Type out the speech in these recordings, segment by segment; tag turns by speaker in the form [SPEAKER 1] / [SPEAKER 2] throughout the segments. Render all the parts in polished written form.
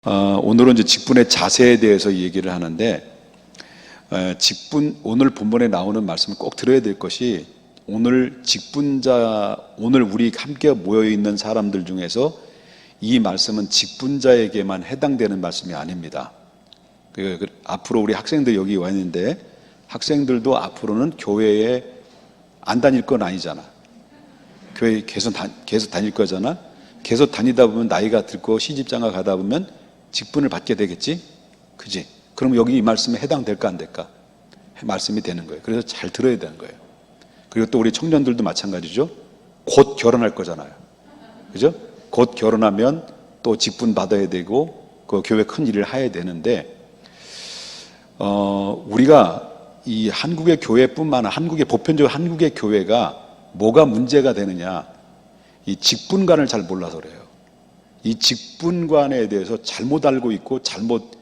[SPEAKER 1] 오늘은 이제 직분의 자세에 대해서 얘기를 하는데, 오늘 본문에 나오는 말씀을 꼭 들어야 될 것이, 오늘 오늘 우리 함께 모여있는 사람들 중에서 이 말씀은 직분자에게만 해당되는 말씀이 아닙니다. 앞으로 우리 학생들 여기 와 있는데, 학생들도 앞으로는 교회에 안 다닐 건 아니잖아. 교회 계속 다닐 거잖아. 계속 다니다 보면 나이가 들고 시집장가 가다 보면 직분을 받게 되겠지? 그지? 그럼 여기 이 말씀에 해당될까 안 될까? 말씀이 되는 거예요. 그래서 잘 들어야 되는 거예요. 그리고 또 우리 청년들도 마찬가지죠. 곧 결혼할 거잖아요. 그죠? 곧 결혼하면 또 직분 받아야 되고 그 교회 큰 일을 해야 되는데, 우리가 이 한국의 교회뿐만 아니라 보편적으로 한국의 교회가 뭐가 문제가 되느냐, 이 직분관을 잘 몰라서 그래요. 이 직분관에 대해서 잘못 알고 있고 잘못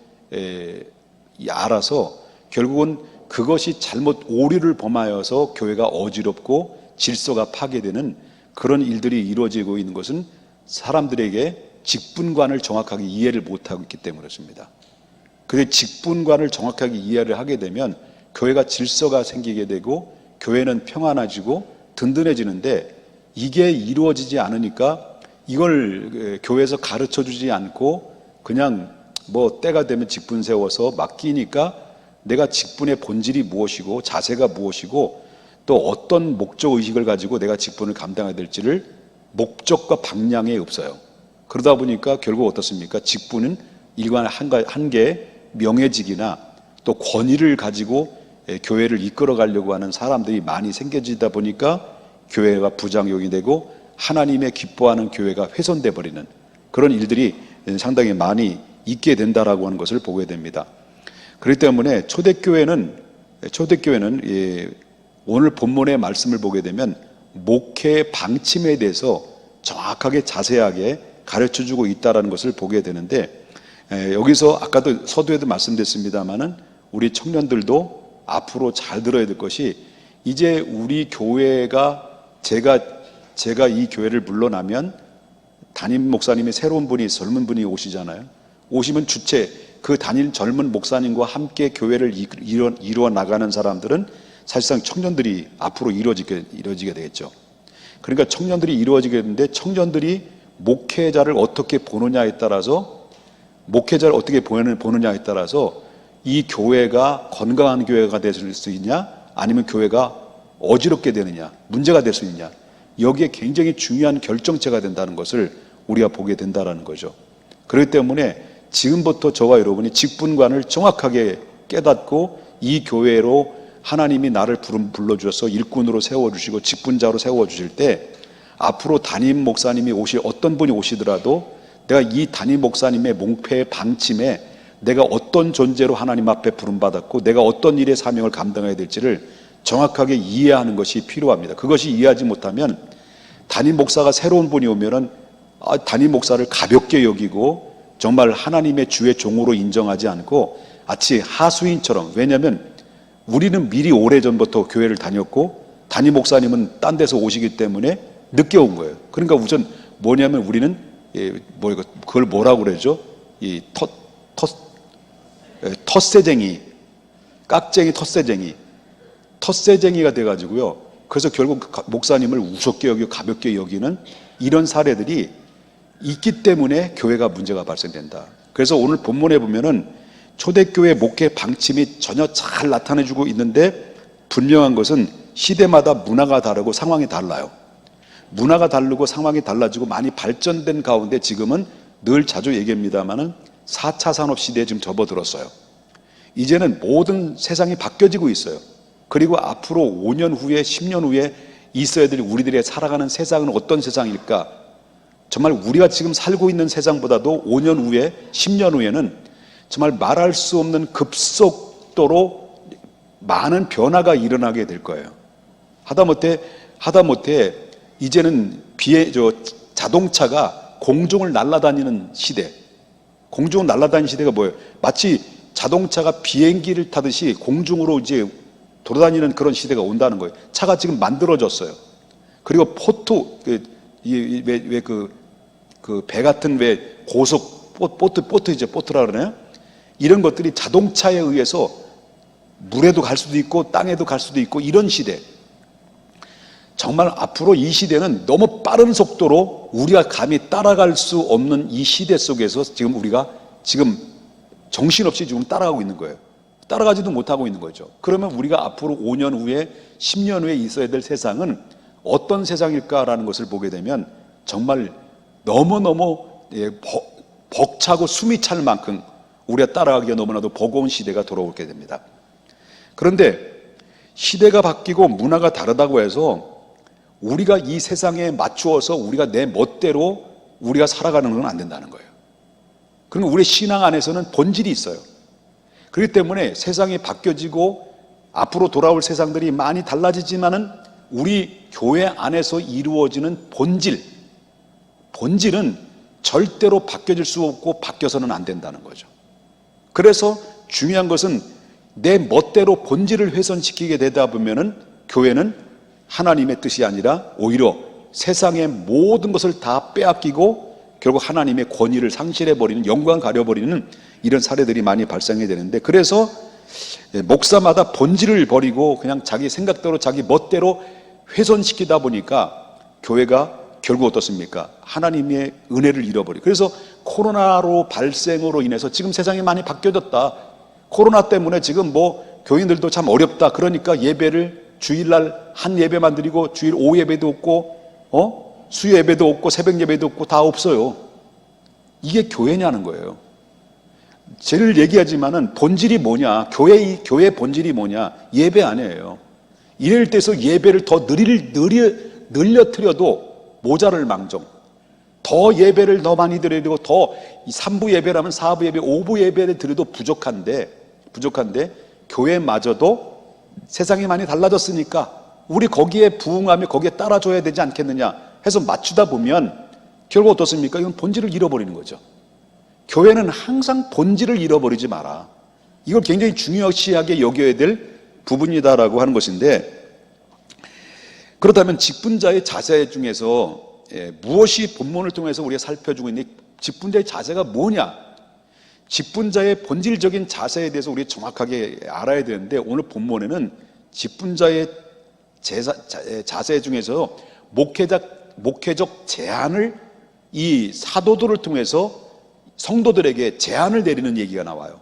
[SPEAKER 1] 알아서 결국은 그것이 잘못 오류를 범하여서 교회가 어지럽고 질서가 파괴되는 그런 일들이 이루어지고 있는 것은 사람들에게 직분관을 정확하게 이해를 못하고 있기 때문에 그렇습니다. 그 직분관을 정확하게 이해를 하게 되면 교회가 질서가 생기게 되고 교회는 평안해지고 든든해지는데, 이게 이루어지지 않으니까 이걸 교회에서 가르쳐 주지 않고 그냥 뭐 때가 되면 직분 세워서 맡기니까 내가 직분의 본질이 무엇이고 자세가 무엇이고 또 어떤 목적의식을 가지고 내가 직분을 감당해야 될지를 목적과 방향이 없어요. 그러다 보니까 결국 어떻습니까? 직분은 일관 한 개의 명예직이나 또 권위를 가지고 교회를 이끌어 가려고 하는 사람들이 많이 생겨지다 보니까 교회가 부장용이 되고 하나님의 기뻐하는 교회가 훼손돼 버리는 그런 일들이 상당히 많이 있게 된다라고 하는 것을 보게 됩니다. 그렇기 때문에 초대교회는 오늘 본문의 말씀을 보게 되면 목회 방침에 대해서 정확하게 자세하게 가르쳐주고 있다는 것을 보게 되는데, 여기서 아까도 서두에도 말씀드렸습니다마는 우리 청년들도 앞으로 잘 들어야 될 것이, 이제 우리 교회가 제가 이 교회를 물러나면 담임 목사님이 새로운 분이 젊은 분이 오시잖아요. 오시면 그 담임 젊은 목사님과 함께 교회를 이루어 나가는 사람들은 사실상 청년들이 앞으로 이루어지게 되겠죠. 그러니까 청년들이 이루어지게 되는데, 청년들이 목회자를 어떻게 보느냐에 따라서 이 교회가 건강한 교회가 될 수 있냐, 아니면 교회가 어지럽게 되느냐, 문제가 될 수 있느냐, 여기에 굉장히 중요한 결정체가 된다는 것을 우리가 보게 된다는 거죠. 그렇기 때문에 지금부터 저와 여러분이 직분관을 정확하게 깨닫고 이 교회로 하나님이 나를 불러주셔서 일꾼으로 세워주시고 직분자로 세워주실 때, 앞으로 담임 목사님이 어떤 분이 오시더라도 내가 이 담임 목사님의 목회 방침에 내가 어떤 존재로 하나님 앞에 부름받았고 내가 어떤 일의 사명을 감당해야 될지를 정확하게 이해하는 것이 필요합니다. 그것이 이해하지 못하면 담임 목사가 새로운 분이 오면은 담임 목사를 가볍게 여기고 정말 하나님의 주의 종으로 인정하지 않고 마치 하수인처럼, 왜냐하면 우리는 미리 오래전부터 교회를 다녔고 담임 목사님은 딴 데서 오시기 때문에 늦게 온 거예요. 그러니까 우선 뭐냐면 우리는 그걸 뭐라고 그러죠? 이 텃세쟁이, 깍쟁이 텃세쟁이가 돼가지고요. 그래서 결국 목사님을 우습게 여기고 가볍게 여기는 이런 사례들이 있기 때문에 교회가 문제가 발생된다. 그래서 오늘 본문에 보면은 초대교회 목회 방침이 전혀 잘 나타내주고 있는데, 분명한 것은 시대마다 문화가 다르고 상황이 달라요. 문화가 다르고 상황이 달라지고 많이 발전된 가운데 지금은 늘 자주 얘기합니다마는 4차 산업 시대에 지금 접어들었어요. 이제는 모든 세상이 바뀌어지고 있어요. 그리고 앞으로 5년 후에 10년 후에 있어야 될 우리들의 살아가는 세상은 어떤 세상일까? 정말 우리가 지금 살고 있는 세상보다도 5년 후에 10년 후에는 정말 말할 수 없는 급속도로 많은 변화가 일어나게 될 거예요. 하다못해 이제는 자동차가 공중을 날아다니는 시대. 공중을 날아다니는 시대가 뭐예요? 마치 자동차가 비행기를 타듯이 공중으로 이제 돌아다니는 그런 시대가 온다는 거예요. 차가 지금 만들어졌어요. 그리고 배 같은 고속 보트라 그러나요? 이런 것들이 자동차에 의해서 물에도 갈 수도 있고 땅에도 갈 수도 있고 이런 시대. 정말 앞으로 이 시대는 너무 빠른 속도로 우리가 감히 따라갈 수 없는 이 시대 속에서 우리가 정신없이 지금 따라가고 있는 거예요. 따라가지도 못하고 있는 거죠. 그러면 우리가 앞으로 5년 후에 10년 후에 있어야 될 세상은 어떤 세상일까라는 것을 보게 되면 정말 너무너무 벅차고 숨이 찰 만큼 우리가 따라가기가 너무나도 버거운 시대가 돌아오게 됩니다. 그런데 시대가 바뀌고 문화가 다르다고 해서 우리가 이 세상에 맞추어서 우리가 내 멋대로 우리가 살아가는 건 안 된다는 거예요. 그러면 우리 신앙 안에서는 본질이 있어요. 그렇기 때문에 세상이 바뀌어지고 앞으로 돌아올 세상들이 많이 달라지지만은 우리 교회 안에서 이루어지는 본질은 절대로 바뀌어질 수 없고 바뀌어서는 안 된다는 거죠. 그래서 중요한 것은 내 멋대로 본질을 훼손시키게 되다 보면은 교회는 하나님의 뜻이 아니라 오히려 세상의 모든 것을 다 빼앗기고 결국 하나님의 권위를 상실해버리는, 영광 가려버리는 이런 사례들이 많이 발생이 되는데, 그래서 목사마다 본질을 버리고 그냥 자기 생각대로 자기 멋대로 훼손시키다 보니까 교회가 결국 어떻습니까? 하나님의 은혜를 잃어버리고. 그래서 코로나로 발생으로 인해서 지금 세상이 많이 바뀌어졌다. 코로나 때문에 지금 교인들도 참 어렵다. 그러니까 예배를 주일날 한 예배만 드리고 주일 오후 예배도 없고 수요 예배도 없고 새벽 예배도 없고 다 없어요. 이게 교회냐는 거예요. 제를 얘기하지만은 본질이 뭐냐? 교회 본질이 뭐냐? 예배 아니에요. 이럴 때서 예배를 더 늘려뜨려도 모자를 망정. 더 예배를 더 많이 드리고 더 3부 예배라면 4부 예배, 5부 예배를 드려도 부족한데 교회마저도 세상이 많이 달라졌으니까 우리 거기에 부응하며 거기에 따라줘야 되지 않겠느냐 해서 맞추다 보면 결국 어떻습니까? 이건 본질을 잃어버리는 거죠. 교회는 항상 본질을 잃어버리지 마라. 이걸 굉장히 중요시하게 여겨야 될 부분이다라고 하는 것인데, 그렇다면 직분자의 자세 중에서 무엇이 본문을 통해서 우리가 살펴주고 있는 직분자의 자세가 뭐냐? 직분자의 본질적인 자세에 대해서 우리가 정확하게 알아야 되는데, 오늘 본문에는 직분자의 자세 중에서 목회적 제안을 이 사도들을 통해서 성도들에게 제안을 내리는 얘기가 나와요.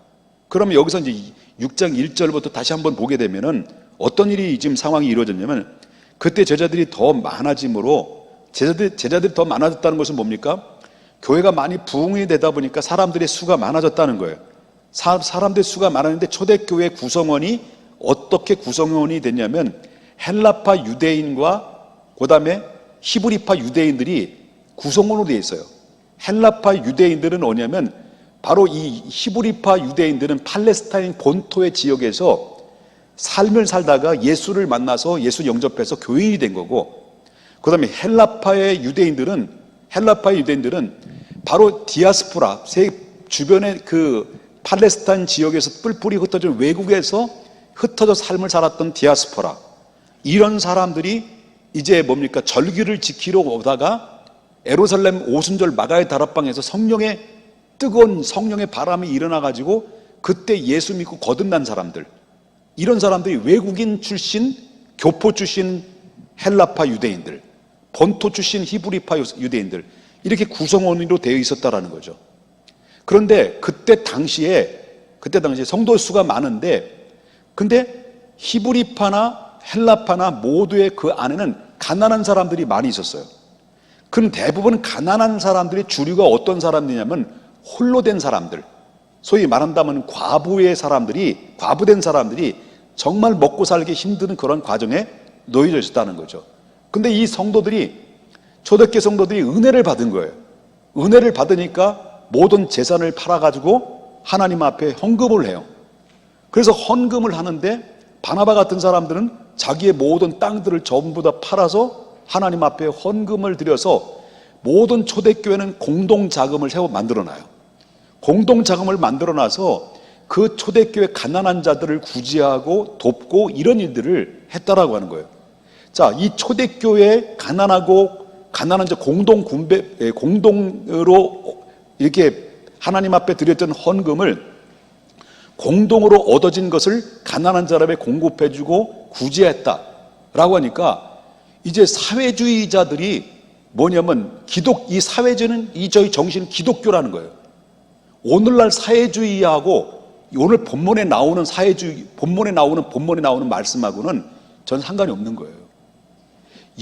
[SPEAKER 1] 그러면 여기서 이제 6장 1절부터 다시 한번 보게 되면은 어떤 일이 지금 상황이 이루어졌냐면, 그때 제자들이 더 많아짐으로, 제자들이 더 많아졌다는 것은 뭡니까? 교회가 많이 부흥이 되다 보니까 사람들의 수가 많아졌다는 거예요. 사람들의 수가 많았는데 초대교회 구성원이 어떻게 구성원이 됐냐면 헬라파 유대인과 그 다음에 히브리파 유대인들이 구성원으로 되어 있어요. 헬라파 유대인들은 뭐냐면 바로 이 히브리파 유대인들은 팔레스타인 본토의 지역에서 삶을 살다가 예수를 만나서 예수 영접해서 교인이 된 거고, 그 다음에 헬라파의 유대인들은 바로 디아스포라, 주변의 그 팔레스타인 지역에서 뿔뿔이 흩어진 외국에서 흩어져 삶을 살았던 디아스포라, 이런 사람들이 이제 뭡니까? 절기를 지키러 오다가 예루살렘 오순절 마가의 다락방에서 뜨거운 성령의 바람이 일어나가지고 그때 예수 믿고 거듭난 사람들, 이런 사람들이 외국인 출신, 교포 출신 헬라파 유대인들, 본토 출신 히브리파 유대인들, 이렇게 구성원으로 되어 있었다라는 거죠. 그런데 그때 당시에 성도 수가 많은데, 근데 히브리파나 헬라파나 모두의 그 안에는 가난한 사람들이 많이 있었어요. 그럼 대부분 가난한 사람들의 주류가 어떤 사람들이냐면 홀로 된 사람들, 소위 말한다면 과부된 사람들이 정말 먹고 살기 힘든 그런 과정에 놓여져 있었다는 거죠. 근데 이 초대교회 성도들이 은혜를 받은 거예요. 은혜를 받으니까 모든 재산을 팔아가지고 하나님 앞에 헌금을 해요. 그래서 헌금을 하는데 바나바 같은 사람들은 자기의 모든 땅들을 전부 다 팔아서 하나님 앞에 헌금을 드려서 모든 초대교회는 공동자금을 만들어놔요. 공동자금을 만들어놔서 그 초대교회 가난한 자들을 구제하고 돕고 이런 일들을 했다라고 하는 거예요. 자, 이 초대교회 가난한 자 공동으로 이렇게 하나님 앞에 드렸던 헌금을 공동으로 얻어진 것을 가난한 사람에 공급해주고 구제했다라고 하니까 이제 사회주의자들이 뭐냐면 이 사회주의는 저희 정신은 기독교라는 거예요. 오늘날 사회주의하고 오늘 본문에 나오는 본문에 나오는 말씀하고는 전 상관이 없는 거예요.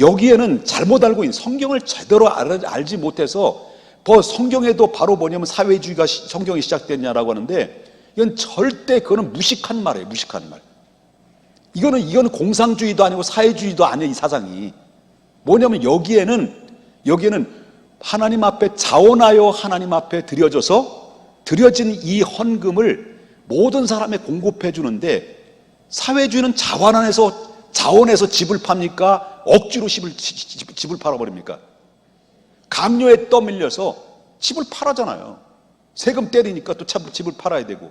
[SPEAKER 1] 여기에는 잘못 알고 있는, 성경을 제대로 알지 못해서 성경에도 바로 뭐냐면 사회주의가 성경이 시작됐냐라고 하는데 이건 절대 그거는 무식한 말이에요. 무식한 말. 이거는 공상주의도 아니고 사회주의도 아니에요. 이 사상이 뭐냐면 여기에는 하나님 앞에 자원하여 하나님 앞에 드려진 이 헌금을 모든 사람에 공급해 주는데, 사회주의는 자원해서 집을 팝니까? 억지로 집을 팔아버립니까? 강요에 떠밀려서 집을 팔아잖아요. 세금 때리니까 또 집을 팔아야 되고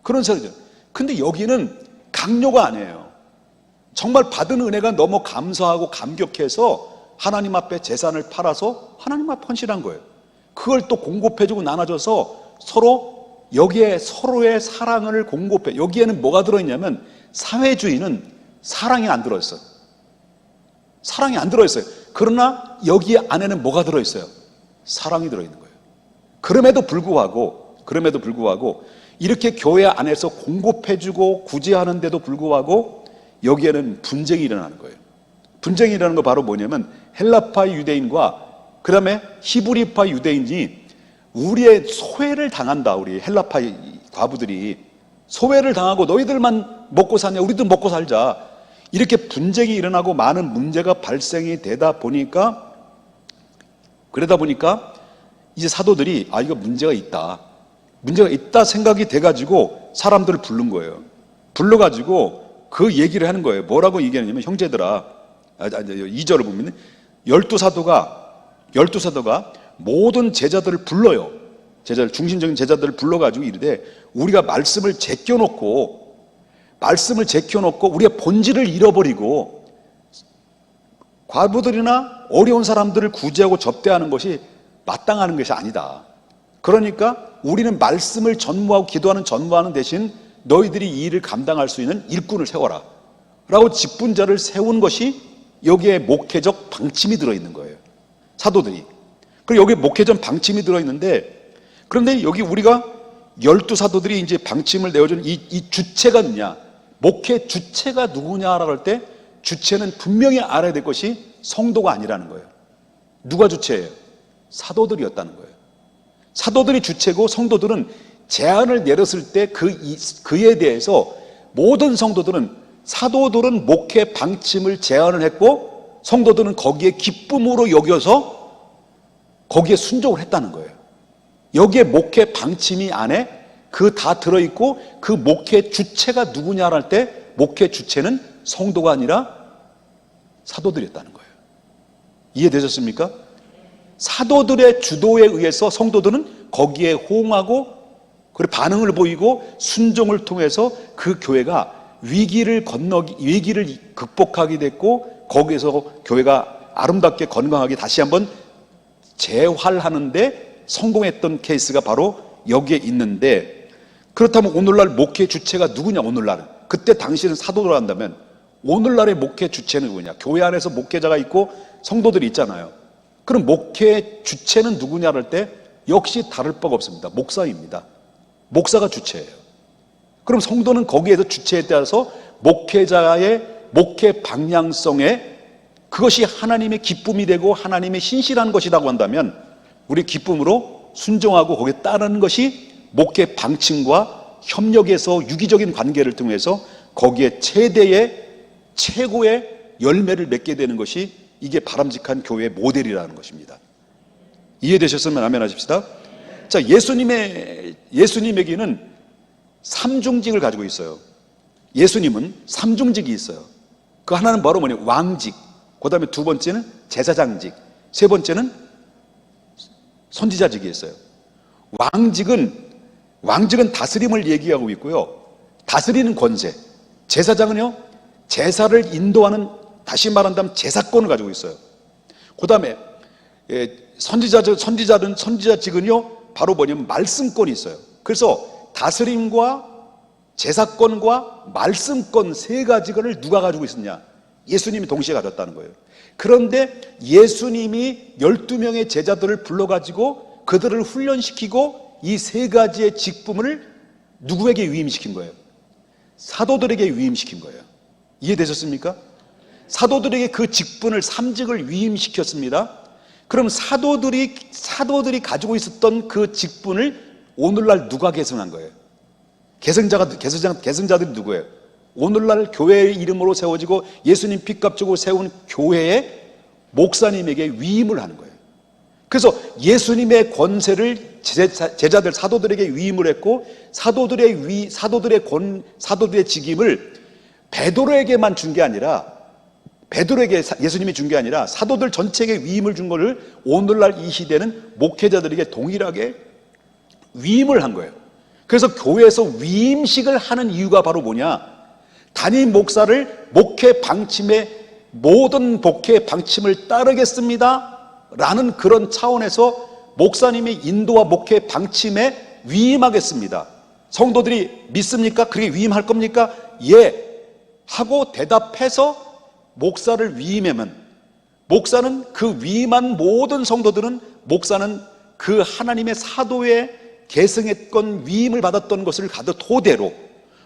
[SPEAKER 1] 그런 사회죠. 근데 여기는 강요가 아니에요. 정말 받은 은혜가 너무 감사하고 감격해서 하나님 앞에 재산을 팔아서 하나님 앞에 헌신한 거예요. 그걸 또 공급해주고 나눠줘서 여기에 서로의 사랑을 공급해. 여기에는 뭐가 들어있냐면 사회주의는 사랑이 안 들어있어요. 사랑이 안 들어있어요. 그러나 여기 안에는 뭐가 들어있어요? 사랑이 들어있는 거예요. 그럼에도 불구하고 이렇게 교회 안에서 공급해주고 구제하는데도 불구하고 여기에는 분쟁이 일어나는 거예요. 분쟁이 일어나는 거 바로 뭐냐면 헬라파 유대인과 그 다음에 히브리파 유대인이 우리의 소외를 당한다. 우리 헬라파 과부들이 소외를 당하고 너희들만 먹고 사냐, 우리도 먹고 살자, 이렇게 분쟁이 일어나고 많은 문제가 발생이 그러다 보니까 이제 사도들이 이거 문제가 있다 생각이 돼가지고 사람들을 부른 거예요. 불러가지고 그 얘기를 하는 거예요. 뭐라고 얘기하냐면, 형제들아, 2절을 보면 12사도가 모든 제자들을 불러요. 중심적인 제자들을 불러가지고 이르되, 우리가 말씀을 제껴놓고 우리의 본질을 잃어버리고 과부들이나 어려운 사람들을 구제하고 접대하는 것이 마땅한 것이 아니다. 그러니까 우리는 말씀을 전무하는 대신 너희들이 이 일을 감당할 수 있는 일꾼을 세워라 라고 직분자를 세운 것이 여기에 목회적 방침이 들어있는 거예요. 사도들이. 그리고 여기에 목회적 방침이 들어있는데, 그런데 여기 우리가 12사도들이 이제 방침을 내어준 이 주체가 누구냐, 목회 주체가 누구냐라고 할 때 주체는 분명히 알아야 될 것이 성도가 아니라는 거예요. 누가 주체예요? 사도들이었다는 거예요. 사도들이 주체고 성도들은 제안을 내렸을 때 그에 대해서 모든 사도들은 목회 방침을 제안을 했고 성도들은 거기에 기쁨으로 여겨서 거기에 순종을 했다는 거예요. 여기에 목회 방침이 안에 다 들어있고, 그 목회 주체가 누구냐를 할 때 목회 주체는 성도가 아니라 사도들이었다는 거예요. 이해되셨습니까? 사도들의 주도에 의해서 성도들은 거기에 호응하고 그리고 반응을 보이고 순종을 통해서 그 교회가 위기를 극복하게 됐고, 거기에서 교회가 아름답게 건강하게 다시 한번 재활하는데 성공했던 케이스가 바로 여기에 있는데, 그렇다면 오늘날 목회 주체가 누구냐? 오늘날은, 그때 당시는 사도를 한다면 오늘날의 목회 주체는 누구냐? 교회 안에서 목회자가 있고 성도들이 있잖아요. 그럼 목회 주체는 누구냐를 할 때 역시 다를 바가 없습니다. 목사입니다. 목사가 주체예요. 그럼 성도는 거기에서 주체에 따라서 목회자의 목회 방향성에 그것이 하나님의 기쁨이 되고 하나님의 신실한 것이라고 한다면, 우리 기쁨으로 순종하고 거기에 따르는 것이 목회 방침과 협력에서 유기적인 관계를 통해서 거기에 최고의 열매를 맺게 되는 것이, 이게 바람직한 교회의 모델이라는 것입니다. 이해되셨으면 아멘 하십시다. 자, 예수님에게는 삼중직을 가지고 있어요. 예수님은 삼중직이 있어요. 그 하나는 바로 왕직, 그 다음에 두 번째는 제사장직, 세 번째는 선지자직이 있어요. 왕직은 다스림을 얘기하고 있고요. 다스리는 권세. 제사장은요, 제사를 인도하는, 다시 말한다면 제사권을 가지고 있어요. 그 다음에 선지자직은요, 바로 뭐냐면 말씀권이 있어요. 그래서 다스림과 제사권과 말씀권 세 가지를 누가 가지고 있었냐? 예수님이 동시에 가졌다는 거예요. 그런데 예수님이 12명의 제자들을 불러가지고 그들을 훈련시키고 이 세 가지의 직분을 누구에게 위임시킨 거예요? 사도들에게 위임시킨 거예요. 이해되셨습니까? 사도들에게 그 직분을, 삼직을 위임시켰습니다. 그럼 사도들이 가지고 있었던 그 직분을 오늘날 누가 계승한 거예요? 계승자들이 누구예요? 오늘날 교회의 이름으로 세워지고 예수님 핏값 주고 세운 교회의 목사님에게 위임을 하는 거예요. 그래서 예수님의 권세를 제자들 사도들에게 위임을 했고, 사도들의 직임을 베드로에게만 준 게 아니라, 베드로에게 예수님이 준 게 아니라 사도들 전체에게 위임을 준 것을 오늘날 이 시대는 목회자들에게 동일하게 위임을 한 거예요. 그래서 교회에서 위임식을 하는 이유가 바로 뭐냐? 담임 목사를 모든 목회 방침을 따르겠습니다 라는 그런 차원에서 목사님이 인도와 목회 방침에 위임하겠습니다. 성도들이 믿습니까? 그렇게 위임할 겁니까? 예 하고 대답해서 목사를 위임하면, 목사는 그 위임한 모든 성도들은, 목사는 그 하나님의 사도의 계승했건 위임을 받았던 것을 가도 토대로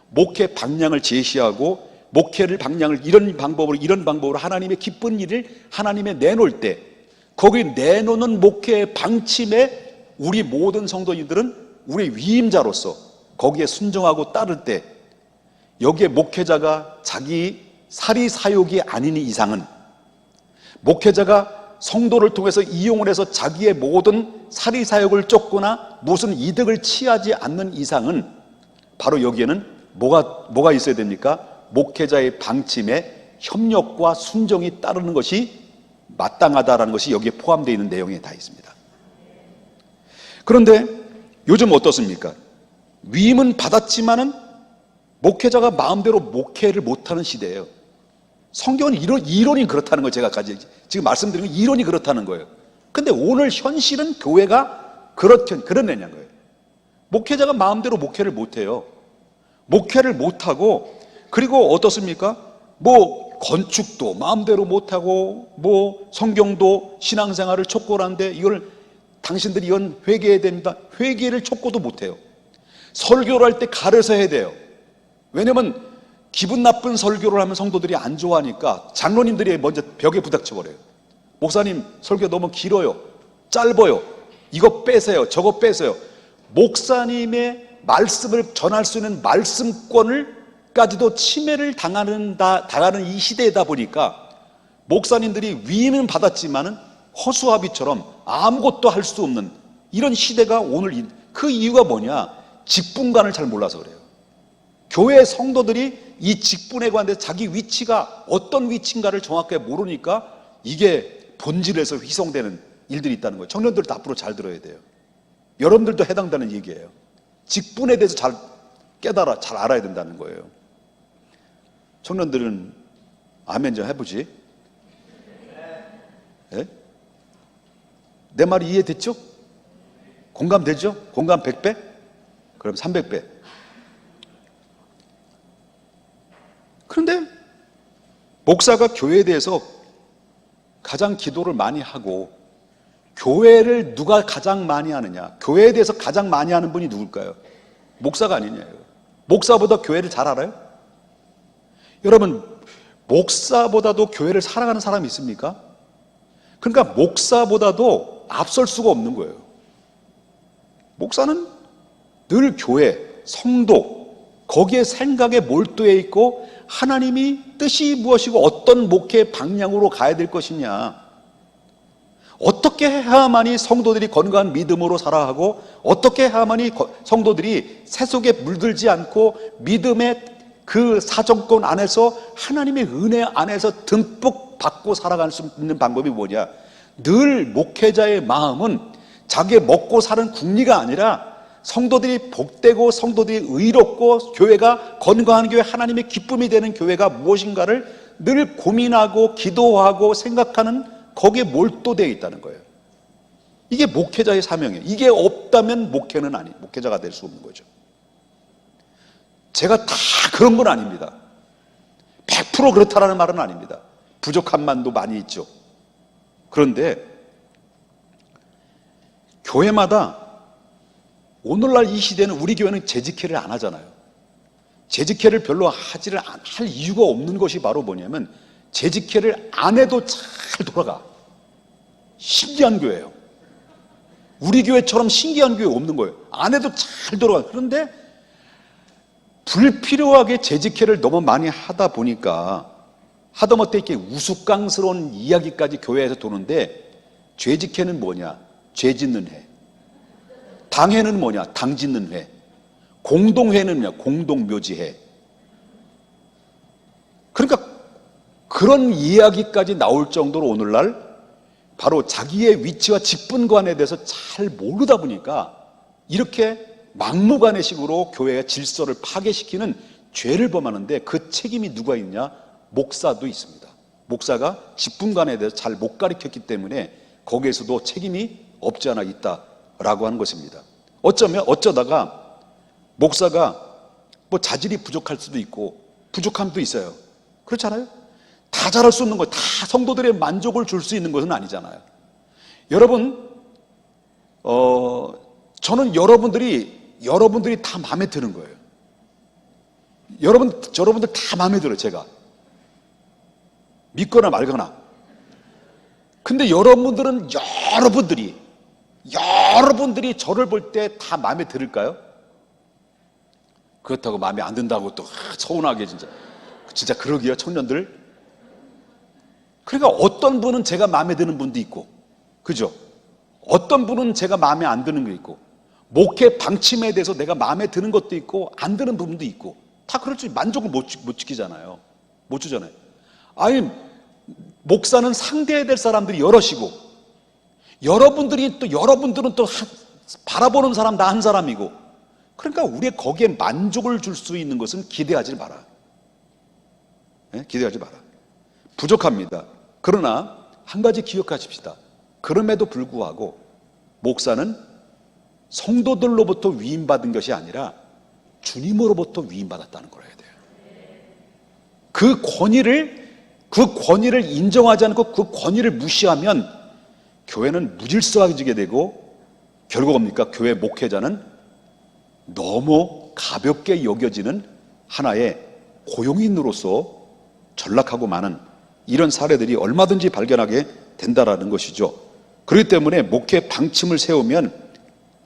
[SPEAKER 1] 목회 방향을 제시하고, 목회를 방향을 이런 방법으로 하나님의 기쁜 일을 하나님에 내놓을 때, 거기 내놓는 목회의 방침에 우리 모든 성도인들은 우리 위임자로서 거기에 순종하고 따를 때, 여기에 목회자가 자기 사리사욕이 아닌 이상은, 목회자가 성도를 통해서 이용을 해서 자기의 모든 사리사욕을 쫓거나 무슨 이득을 취하지 않는 이상은, 바로 여기에는 뭐가 있어야 됩니까? 목회자의 방침에 협력과 순종이 따르는 것이 마땅하다라는 것이 여기에 포함되어 있는 내용에 다 있습니다. 그런데 요즘 어떻습니까? 위임은 받았지만은 목회자가 마음대로 목회를 못하는 시대예요. 성경은 이론이 그렇다는 걸 제가 지금 말씀드린 건 이론이 그렇다는 거예요. 근데 오늘 현실은 교회가 그러냐는 거예요. 목회자가 마음대로 목회를 못해요. 목회를 못하고, 그리고 어떻습니까? 건축도 마음대로 못하고, 성경도 신앙생활을 촉구하는데 이걸 당신들이 이건 회개해야 됩니다. 회개를 촉구도 못해요. 설교를 할 때 가려서 해야 돼요. 왜냐면 기분 나쁜 설교를 하면 성도들이 안 좋아하니까 장로님들이 먼저 벽에 부닥쳐버려요. 목사님 설교 너무 길어요, 짧아요, 이거 빼세요, 저거 빼세요. 목사님의 말씀을 전할 수 있는 말씀권을까지도 침해를 당하는 이 시대이다 보니까 목사님들이 위임은 받았지만은 허수아비처럼 아무것도 할 수 없는 이런 시대가 오늘, 그 이유가 뭐냐? 직분관을 잘 몰라서 그래요. 교회 성도들이 이 직분에 관해서 자기 위치가 어떤 위치인가를 정확하게 모르니까 이게 본질에서 훼손되는 일들이 있다는 거예요. 청년들도 앞으로 잘 들어야 돼요. 여러분들도 해당되는 얘기예요. 직분에 대해서 잘 알아야 된다는 거예요. 청년들은 아멘 좀 해보지. 네? 내 말이 이해됐죠? 공감되죠? 공감 100배? 그럼 300배. 그런데 목사가 교회에 대해서 가장 기도를 많이 하고, 교회를 누가 가장 많이 하느냐, 교회에 대해서 가장 많이 하는 분이 누굴까요? 목사가 아니냐요. 목사보다 교회를 잘 알아요? 여러분, 목사보다도 교회를 사랑하는 사람이 있습니까? 그러니까 목사보다도 앞설 수가 없는 거예요. 목사는 늘 교회, 성도, 거기에 생각에 몰두해 있고, 하나님이 뜻이 무엇이고 어떤 목회 방향으로 가야 될 것이냐, 어떻게 해야만이 성도들이 건강한 믿음으로 살아가고, 어떻게 해야만이 성도들이 세속에 물들지 않고 믿음의 그 사정권 안에서 하나님의 은혜 안에서 듬뿍 받고 살아갈 수 있는 방법이 뭐냐? 늘 목회자의 마음은 자기의 먹고 사는 궁리가 아니라 성도들이 복되고 성도들이 의롭고 교회가 건강한 교회, 하나님의 기쁨이 되는 교회가 무엇인가를 늘 고민하고 기도하고 생각하는, 거기에 몰두되어 있다는 거예요. 이게 목회자의 사명이에요. 이게 없다면 목회자가 될 수 없는 거죠. 제가 다 그런 건 아닙니다. 100% 그렇다라는 말은 아닙니다. 부족한 면도 많이 있죠. 그런데 교회마다 오늘날 이 시대는 우리 교회는 재직회를 안 하잖아요. 재직회를 별로 할 이유가 없는 것이 바로 뭐냐면 재직회를 안 해도 잘 돌아가. 신기한 교회예요. 우리 교회처럼 신기한 교회 없는 거예요. 안 해도 잘 돌아가. 그런데 불필요하게 재직회를 너무 많이 하다 보니까 하다못해 이렇게 우스꽝스러운 이야기까지 교회에서 도는데 죄직회는 뭐냐? 죄 짓는 회. 당회는 뭐냐? 당 짓는 회. 공동회는 뭐냐? 공동묘지회. 그러니까 그런 이야기까지 나올 정도로 오늘날 바로 자기의 위치와 직분관에 대해서 잘 모르다 보니까 이렇게 막무가내식으로 교회의 질서를 파괴시키는 죄를 범하는데 그 책임이 누가 있냐? 목사도 있습니다. 목사가 직분관에 대해서 잘 못 가르쳤기 때문에 거기에서도 책임이 없지 않아 있다라고 하는 것입니다. 어쩌다가 목사가 뭐 자질이 부족할 수도 있고 부족함도 있어요. 그렇지 않아요? 다 잘할 수 있는 거, 다 성도들의 만족을 줄 수 있는 것은 아니잖아요. 여러분, 저는 여러분들이 다 마음에 드는 거예요. 여러분들 다 마음에 들어요, 제가. 믿거나 말거나. 근데 여러분들이 저를 볼 때 다 마음에 들을까요? 그렇다고 마음에 안 든다고 또 서운하게 진짜 그러기요, 청년들. 그러니까 어떤 분은 제가 마음에 드는 분도 있고, 그죠? 어떤 분은 제가 마음에 안 드는 게 있고, 목회 방침에 대해서 내가 마음에 드는 것도 있고 안 드는 부분도 있고, 다 그렇지. 만족을 못 지키잖아요. 못 주잖아요. 아니, 목사는 상대해야 될 사람들이 여럿이고, 여러분들은 또 바라보는 사람 다 한 사람이고, 그러니까 우리 거기에 만족을 줄 수 있는 것은 기대하지 마라. 네? 기대하지 마라. 부족합니다. 그러나 한 가지 기억하십시다. 그럼에도 불구하고 목사는 성도들로부터 위임받은 것이 아니라 주님으로부터 위임받았다는 걸 해야 돼요. 그 권위를 인정하지 않고 그 권위를 무시하면 교회는 무질서해지게 되고, 결국 뭡니까? 교회 목회자는 너무 가볍게 여겨지는 하나의 고용인으로서 전락하고 마는 이런 사례들이 얼마든지 발견하게 된다라는 것이죠. 그렇기 때문에 목회 방침을 세우면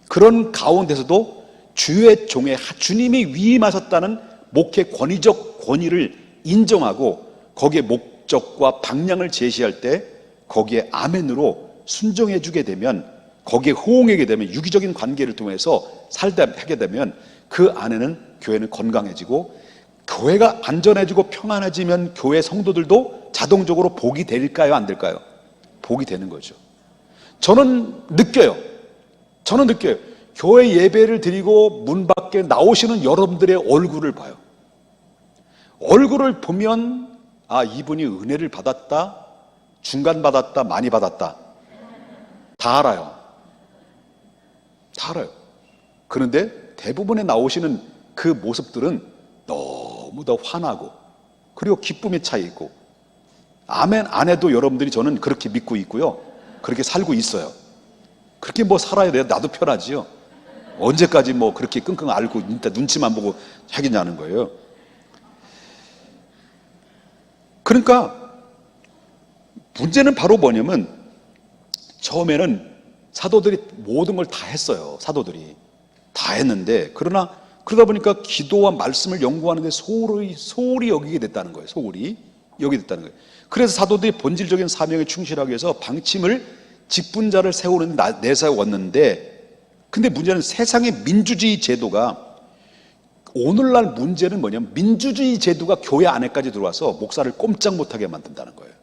[SPEAKER 1] 그런 가운데서도 주의 종의 주님이 위임하셨다는 목회 권위적 권위를 인정하고 거기에 목적과 방향을 제시할 때 거기에 아멘으로 순종해 주게 되면, 거기에 호응하게 되면, 유기적인 관계를 통해서 하게 되면 그 안에는 교회는 건강해지고, 교회가 안전해지고 평안해지면 교회 성도들도 자동적으로 복이 될까요? 안 될까요? 복이 되는 거죠. 저는 느껴요. 교회 예배를 드리고 문 밖에 나오시는 여러분들의 얼굴을 봐요. 얼굴을 보면 이분이 은혜를 받았다, 중간 받았다, 많이 받았다, 다 알아요. 그런데 대부분에 나오시는 그 모습들은 너무 더 화나고, 그리고 기쁨에 차 있고, 아멘 안 해도 여러분들이 저는 그렇게 믿고 있고요, 그렇게 살고 있어요. 그렇게 살아야 돼요? 나도 편하지요. 언제까지 그렇게 끙끙 앓고 눈치만 보고 하겠냐는 거예요. 그러니까 문제는 바로 뭐냐면, 처음에는 사도들이 모든 걸 다 했어요. 사도들이 다 했는데, 그러다 보니까 기도와 말씀을 연구하는데 소홀히 여기게 됐다는 거예요. 그래서 사도들이 본질적인 사명에 충실하기 위해서 방침을, 직분자를 세우는 내세웠는데, 근데 문제는 세상의 민주주의 제도가, 오늘날 문제는 뭐냐면 민주주의 제도가 교회 안에까지 들어와서 목사를 꼼짝 못하게 만든다는 거예요.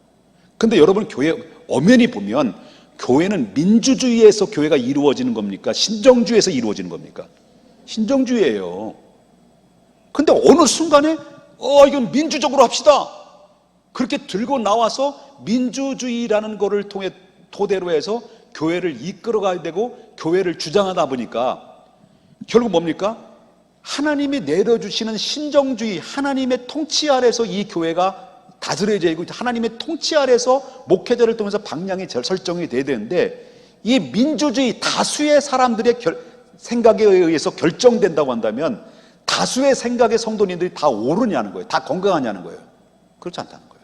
[SPEAKER 1] 근데 여러분, 교회 엄연히 보면 교회는 민주주의에서 교회가 이루어지는 겁니까? 신정주의에서 이루어지는 겁니까? 신정주의예요. 근데 어느 순간에 이건 민주적으로 합시다, 그렇게 들고 나와서 민주주의라는 거를 토대로 해서 교회를 이끌어가야 되고 교회를 주장하다 보니까 결국 뭡니까? 하나님이 내려주시는 신정주의, 하나님의 통치 아래서 이 교회가 다스려져 있고 하나님의 통치 아래서 목회자를 통해서 방향이 설정이 돼야 되는데, 이 민주주의 다수의 사람들의 생각에 의해서 결정된다고 한다면 다수의 생각의 성도님들이 다 옳으냐는 거예요. 다 건강하냐는 거예요. 그렇지 않다는 거예요.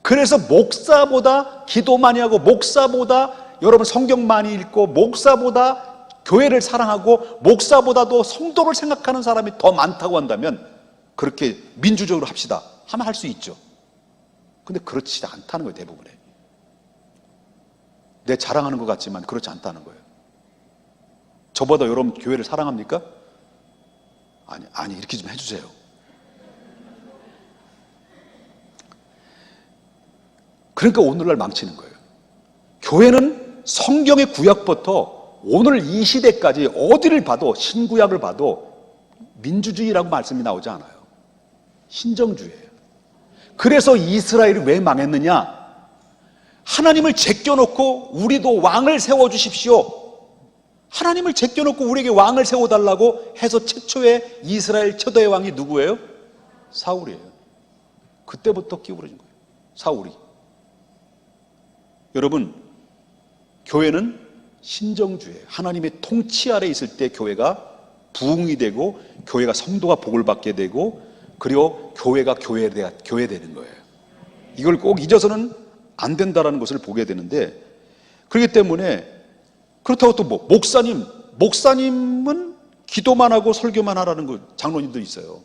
[SPEAKER 1] 그래서 목사보다 기도 많이 하고, 목사보다 여러분 성경 많이 읽고, 목사보다 교회를 사랑하고, 목사보다도 성도를 생각하는 사람이 더 많다고 한다면 그렇게 민주적으로 합시다 하면 할 수 있죠. 근데 그렇지 않다는 거예요. 대부분에. 내 자랑하는 것 같지만 그렇지 않다는 거예요. 저보다 여러분 교회를 사랑합니까? 아니 이렇게 좀 해주세요. 그러니까 오늘날 망치는 거예요. 교회는 성경의 구약부터 오늘 이 시대까지 어디를 봐도, 신구약을 봐도 민주주의라고 말씀이 나오지 않아요. 신정주의예요. 그래서 이스라엘이 왜 망했느냐? 하나님을 제껴놓고 우리도 왕을 세워주십시오, 하나님을 제껴놓고 우리에게 왕을 세워달라고 해서 최초의 이스라엘 초대의 왕이 누구예요? 사울이에요. 그때부터 기울어진 거예요. 사울이. 여러분, 교회는 신정주의예요. 하나님의 통치 아래 있을 때 교회가 부흥이 되고, 교회가 성도가 복을 받게 되고, 그리고 교회가 교회 되는 거예요. 이걸 꼭 잊어서는 안 된다는 것을 보게 되는데, 그렇기 때문에, 그렇다고 또 목사님은 기도만 하고 설교만 하라는 장로님들이 있어요.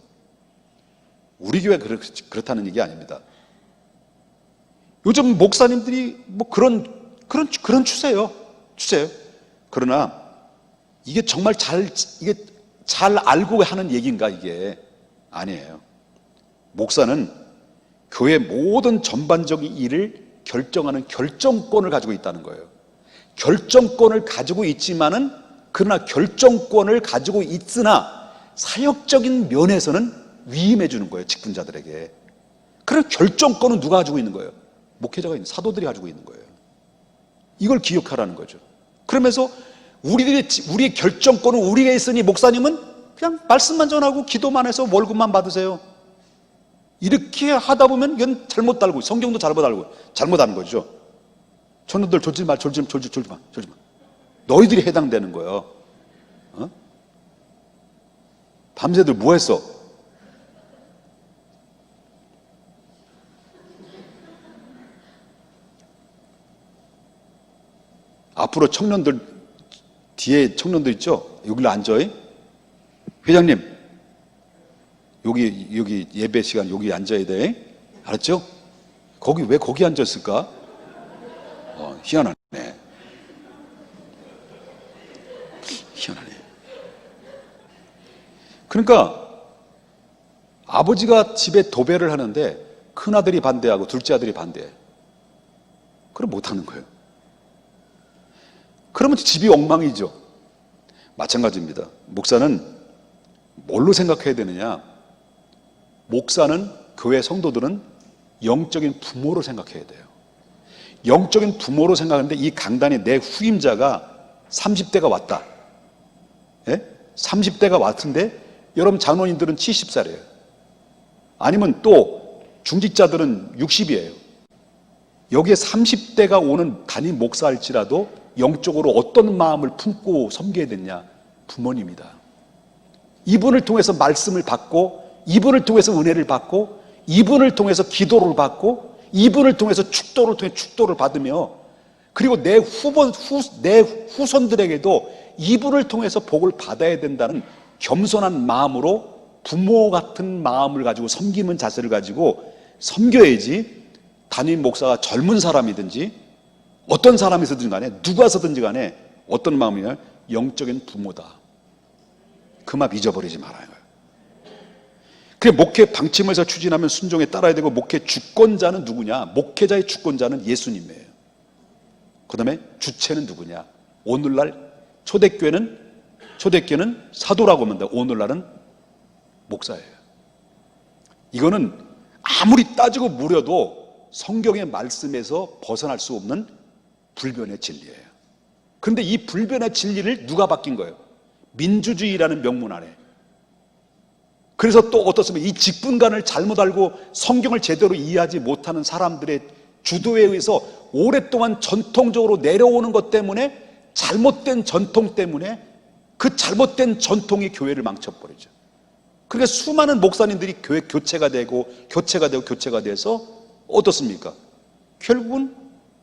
[SPEAKER 1] 우리 교회 그렇다는 얘기 아닙니다. 요즘 목사님들이 그런 추세예요. 그러나 이게 정말 잘 알고 하는 얘기인가? 이게 아니에요. 목사는 교회 모든 전반적인 일을 결정하는 결정권을 가지고 있다는 거예요. 결정권을 가지고 있지만은, 그러나 결정권을 가지고 있으나 사역적인 면에서는 위임해 주는 거예요. 직분자들에게. 그런 결정권은 누가 가지고 있는 거예요? 목회자가 있는, 사도들이 가지고 있는 거예요. 이걸 기억하라는 거죠. 그러면서 우리의 결정권은 우리가 있으니 목사님은 그냥 말씀만 전하고 기도만 해서 월급만 받으세요. 이렇게 하다 보면 이건 잘못 알고, 성경도 잘못하는 거죠. 저놈들 졸지 마. 너희들이 해당되는 거예요. 밤새들 뭐 했어? 앞으로 청년들, 뒤에 청년들 있죠? 여기로 앉아요. 회장님, 여기 예배 시간 여기 앉아야 돼. 알았죠? 왜 거기 앉았을까? 희한하네. 그러니까 아버지가 집에 도배를 하는데 큰아들이 반대하고 둘째 아들이 반대해. 그럼 못하는 거예요. 그러면 집이 엉망이죠. 마찬가지입니다. 목사는 뭘로 생각해야 되느냐? 목사는, 교회 성도들은 영적인 부모로 생각해야 돼요. 영적인 부모로 생각하는데, 이 강단에 내 후임자가 30대가 왔다. 30대가 왔는데 여러분 장로님들은 70살이에요. 아니면 또 중직자들은 60이에요. 여기에 30대가 오는 담임 목사일지라도 영적으로 어떤 마음을 품고 섬겨야 되냐? 부모님이다. 이분을 통해서 말씀을 받고, 이분을 통해서 은혜를 받고, 이분을 통해서 기도를 받고, 이분을 통해서 축도를 받으며, 그리고 내 후손들에게도 이분을 통해서 복을 받아야 된다는 겸손한 마음으로, 부모 같은 마음을 가지고 섬기는 자세를 가지고 섬겨야지, 담임 목사가 젊은 사람이든지 어떤 사람이서든 간에, 누가 서든지 간에 어떤 마음이냐? 영적인 부모다. 그 마음 잊어버리지 말아요. 그래, 목회 방침에서 추진하면 순종에 따라야 되고, 목회 주권자는 누구냐? 목회자의 주권자는 예수님이에요. 그 다음에 주체는 누구냐? 오늘날 초대교회는 사도라고 합니다. 오늘날은 목사예요. 이거는 아무리 따지고 물어도 성경의 말씀에서 벗어날 수 없는 불변의 진리예요. 그런데 이 불변의 진리를 누가 바뀐 거예요? 민주주의라는 명문 아래. 그래서 또 어떻습니까? 이 직분관을 잘못 알고 성경을 제대로 이해하지 못하는 사람들의 주도에 의해서 오랫동안 전통적으로 내려오는 것 때문에, 잘못된 전통 때문에 그 잘못된 전통이 교회를 망쳐버리죠. 그러니까 수많은 목사님들이 교회 교체가 되고 교체가 돼서 어떻습니까? 결국은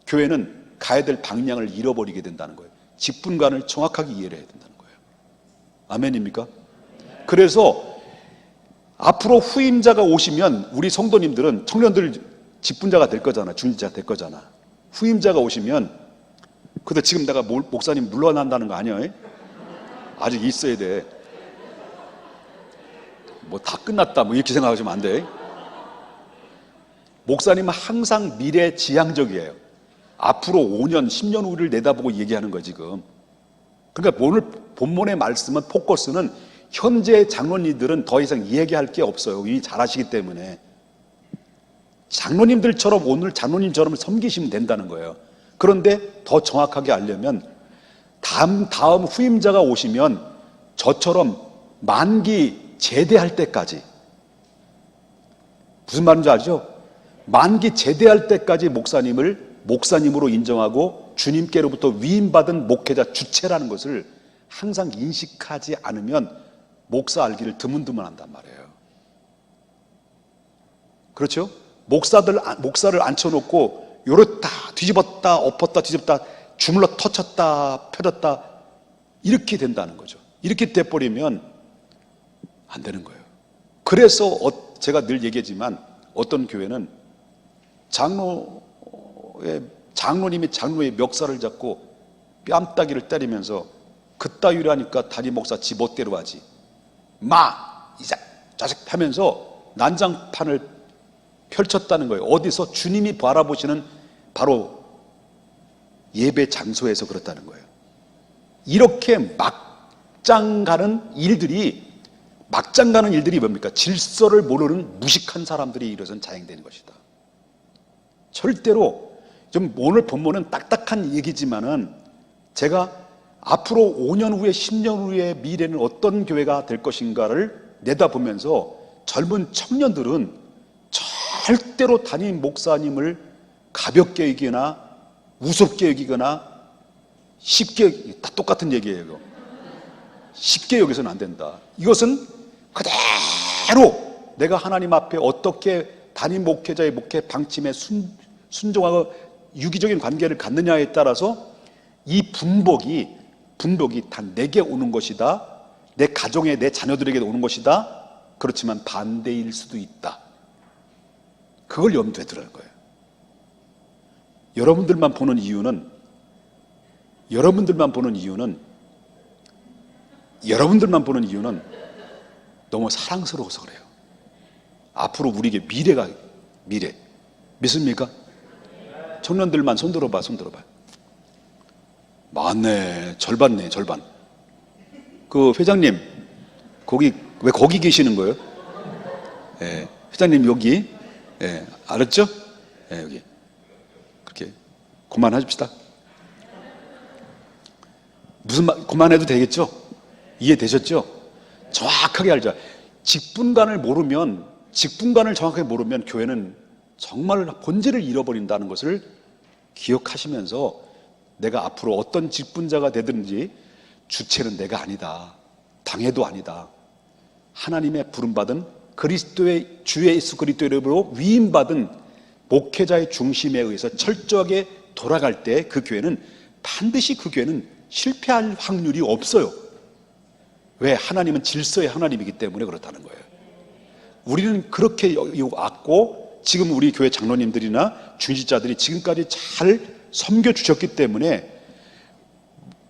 [SPEAKER 1] 교회는 가야 될 방향을 잃어버리게 된다는 거예요. 직분관을 정확하게 이해를 해야 된다는 거예요. 아멘입니까? 그래서 앞으로 후임자가 오시면 우리 성도님들은, 청년들 직분자가 될 거잖아, 중직자 될 거잖아. 후임자가 오시면, 근데 지금 내가 목사님 물러난다는 거 아니야? 아직 있어야 돼. 뭐 다 끝났다 뭐 이렇게 생각하시면 안 돼. 목사님은 항상 미래지향적이에요. 앞으로 5년, 10년 후를 내다보고 얘기하는 거예요, 지금. 그러니까 오늘 본문의 말씀은, 포커스는 현재 장로님들은 더 이상 얘기할 게 없어요. 이미 잘 아시기 때문에. 장로님들처럼, 오늘 장로님처럼 섬기시면 된다는 거예요. 그런데 더 정확하게 알려면 다음 후임자가 오시면 저처럼 만기 제대할 때까지, 무슨 말인지 알죠? 만기 제대할 때까지 목사님으로 인정하고 주님께로부터 위임받은 목회자 주체라는 것을 항상 인식하지 않으면 목사 알기를 드문드문한단 말이에요. 그렇죠? 목사를 앉혀놓고 요렇다 뒤집었다 엎었다 뒤집었다 주물러 터쳤다 펴졌다 이렇게 된다는 거죠. 이렇게 돼버리면 안 되는 거예요. 그래서 제가 늘 얘기하지만 어떤 교회는 장로님이 장로의 멱살을 잡고 뺨따기를 때리면서 그따위로 하니까 담임 목사 지 멋대로 하지, 이 자식 하면서 난장판을 펼쳤다는 거예요. 어디서? 주님이 바라보시는 바로 예배 장소에서 그렇다는 거예요. 이렇게 막장 가는 일들이 뭡니까? 질서를 모르는 무식한 사람들이 이뤄선 자행되는 것이다. 절대로, 좀 오늘 본문은 딱딱한 얘기지만은 제가 앞으로 5년 후에 10년 후의 미래는 어떤 교회가 될 것인가를 내다보면서 젊은 청년들은 절대로 담임 목사님을 가볍게 여기거나 우습게 여기거나 다 똑같은 얘기예요. 이거. 쉽게 여기서는 안 된다. 이것은 그대로 내가 하나님 앞에 어떻게 담임 목회자의 목회 방침에 순종하고 유기적인 관계를 갖느냐에 따라서 이 분복이 다 내게 오는 것이다. 내 가정에, 내 자녀들에게 오는 것이다. 그렇지만 반대일 수도 있다. 그걸 염두에 두라는 거예요. 여러분들만 보는 이유는 너무 사랑스러워서 그래요. 앞으로 우리에게 미래 믿습니까? 청년들만 손 들어봐. 맞네, 절반. 그 회장님, 왜 거기 계시는 거예요? 예, 회장님 여기, 예, 알았죠? 예, 여기. 그렇게 그만하십시다. 무슨 말, 그만해도 되겠죠? 이해되셨죠? 정확하게 알죠. 직분관을 정확하게 모르면 교회는 정말 본질을 잃어버린다는 것을 기억하시면서 내가 앞으로 어떤 직분자가 되든지 주체는 내가 아니다. 당회도 아니다. 하나님의 부름받은 그리스도의 주 예수 그리스도의 이름으로 위임받은 목회자의 중심에 의해서 철저하게 돌아갈 때 그 교회는 반드시 실패할 확률이 없어요. 왜? 하나님은 질서의 하나님이기 때문에 그렇다는 거예요. 우리는 그렇게 왔고 지금 우리 교회 장로님들이나 중직자들이 지금까지 잘 섬겨주셨기 때문에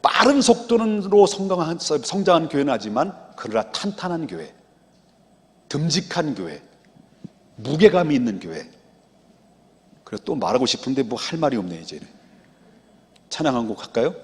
[SPEAKER 1] 빠른 속도로 성장한 교회는 하지만 그러나 탄탄한 교회, 듬직한 교회, 무게감이 있는 교회. 그래서 또 말하고 싶은데 뭐 할 말이 없네. 이제는 찬양 한 곡 할까요?